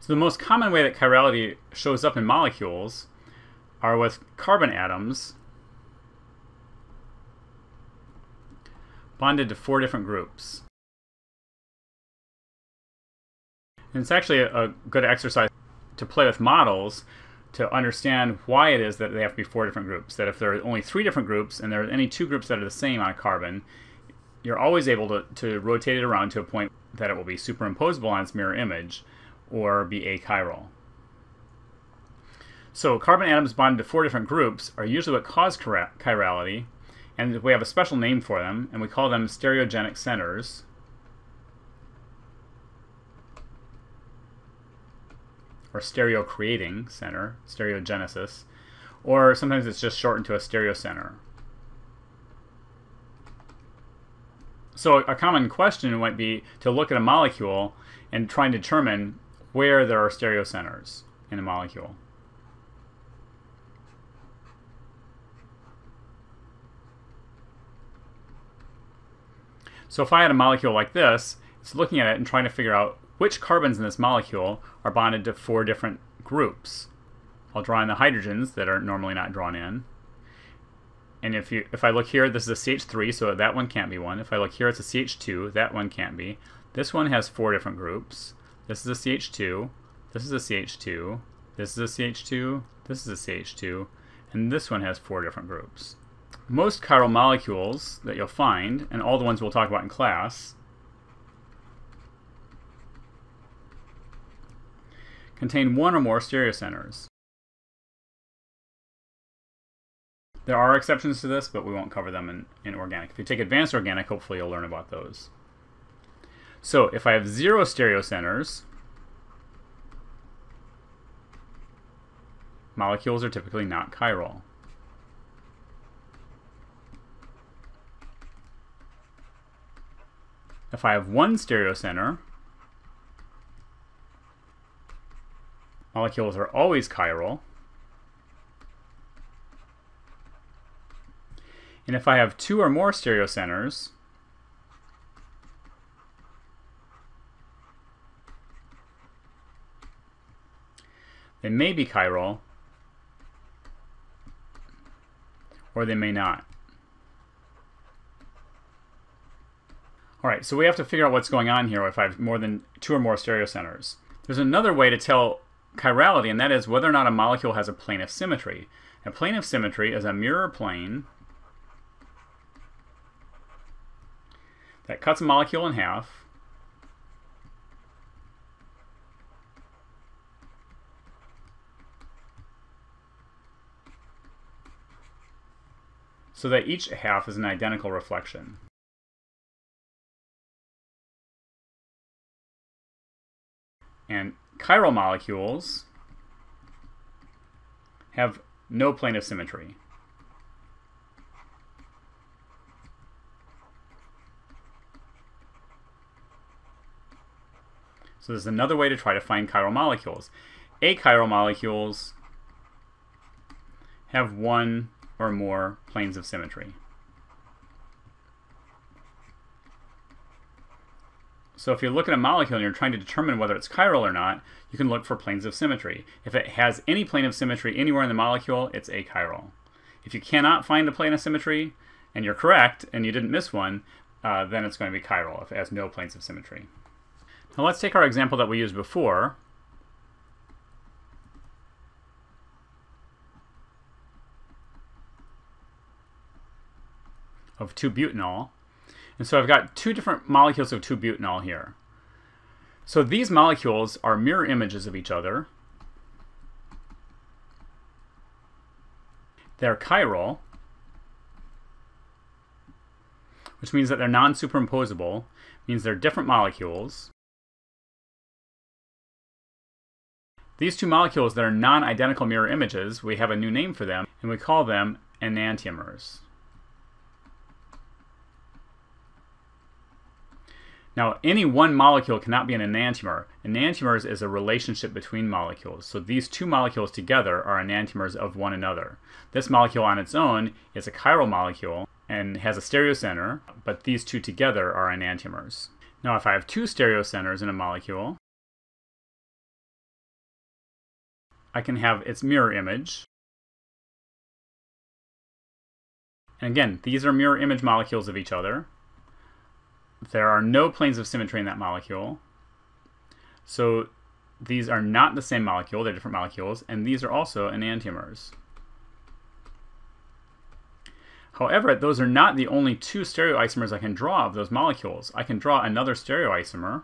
So the most common way that chirality shows up in molecules are with carbon atoms bonded to 4 different groups. And it's actually a good exercise to play with models to understand why it is that they have to be 4 different groups. That if there are only 3 different groups and there are any 2 groups that are the same on a carbon, you're always able to rotate it around to a point that it will be superimposable on its mirror image or be achiral. So carbon atoms bonded to 4 different groups are usually what cause chirality, and we have a special name for them, and we call them stereogenic centers. Or stereo-creating center, stereogenesis, or sometimes it's just shortened to a stereocenter. So a common question might be to look at a molecule and try and determine where there are stereocenters in a molecule. So if I had a molecule like this, it's looking at it and trying to figure out which carbons in this molecule are bonded to 4 different groups. I'll draw in the hydrogens that are normally not drawn in. And if I look here, this is a CH3, so that one can't be one. If I look here, it's a CH2, that one can't be. This one has 4 different groups. This is a CH2, this is a CH2, this is a CH2, this is a CH2, and this one has 4 different groups. Most chiral molecules that you'll find, and all the ones we'll talk about in class, contain 1 or more stereocenters. There are exceptions to this, but we won't cover them in organic. If you take advanced organic, hopefully you'll learn about those. So if I have 0 stereocenters, molecules are typically not chiral. If I have 1 stereocenter, molecules are always chiral. And if I have 2 or more stereocenters, they may be chiral, or they may not. All right, so we have to figure out what's going on here if I have more than 2 or more stereocenters. There's another way to tell chirality, and that is whether or not a molecule has a plane of symmetry. A plane of symmetry is a mirror plane that cuts a molecule in half so that each half is an identical reflection. And chiral molecules have no plane of symmetry. So there's another way to try to find chiral molecules. Achiral molecules have 1 or more planes of symmetry. So if you look at a molecule and you're trying to determine whether it's chiral or not, you can look for planes of symmetry. If it has any plane of symmetry anywhere in the molecule, it's achiral. If you cannot find a plane of symmetry, and you're correct, and you didn't miss one, then it's going to be chiral if it has no planes of symmetry. Now let's take our example that we used before. Of 2-butanol. And so I've got 2 different molecules of 2-butanol here. So these molecules are mirror images of each other. They're chiral, which means that they're non-superimposable, means they're different molecules. These 2 molecules that are non-identical mirror images, we have a new name for them, and we call them enantiomers. Now, any one molecule cannot be an enantiomer. Enantiomers is a relationship between molecules. So these 2 molecules together are enantiomers of one another. This molecule on its own is a chiral molecule and has a stereocenter, but these 2 together are enantiomers. Now, if I have 2 stereocenters in a molecule, I can have its mirror image. And again, these are mirror image molecules of each other. There are no planes of symmetry in that molecule. So these are not the same molecule, they're different molecules, and these are also enantiomers. However, those are not the only two stereoisomers I can draw of those molecules. I can draw another stereoisomer.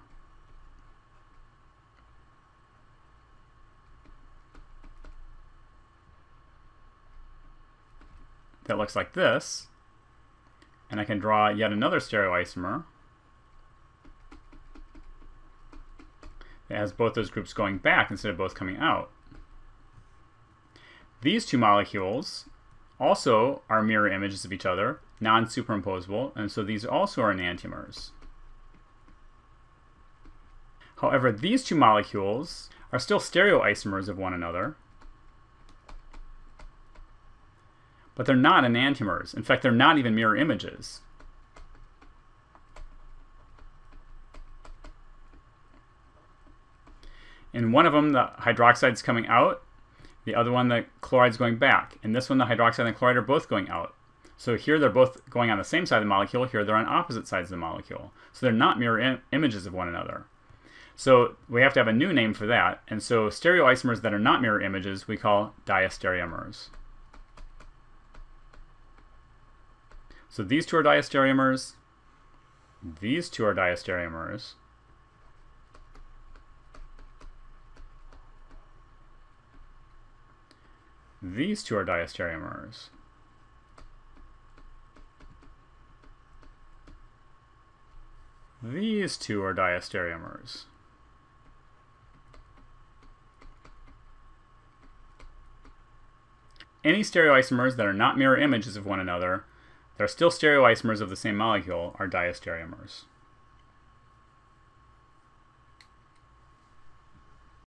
That looks like this. And I can draw yet another stereoisomer that has both those groups going back instead of both coming out. These two molecules also are mirror images of each other, non-superimposable, and so these also are enantiomers. However, these two molecules are still stereoisomers of one another, but they're not enantiomers. In fact, they're not even mirror images. In one of them, the hydroxide's coming out. The other one, the chloride's going back. In this one, the hydroxide and the chloride are both going out. So here they're both going on the same side of the molecule. Here they're on opposite sides of the molecule. So they're not mirror images of one another. So we have to have a new name for that. And so stereoisomers that are not mirror images we call diastereomers. So these two are diastereomers. These two are diastereomers. These two are diastereomers. These two are diastereomers. Any stereoisomers that are not mirror images of one another, they're still stereoisomers of the same molecule, are diastereomers.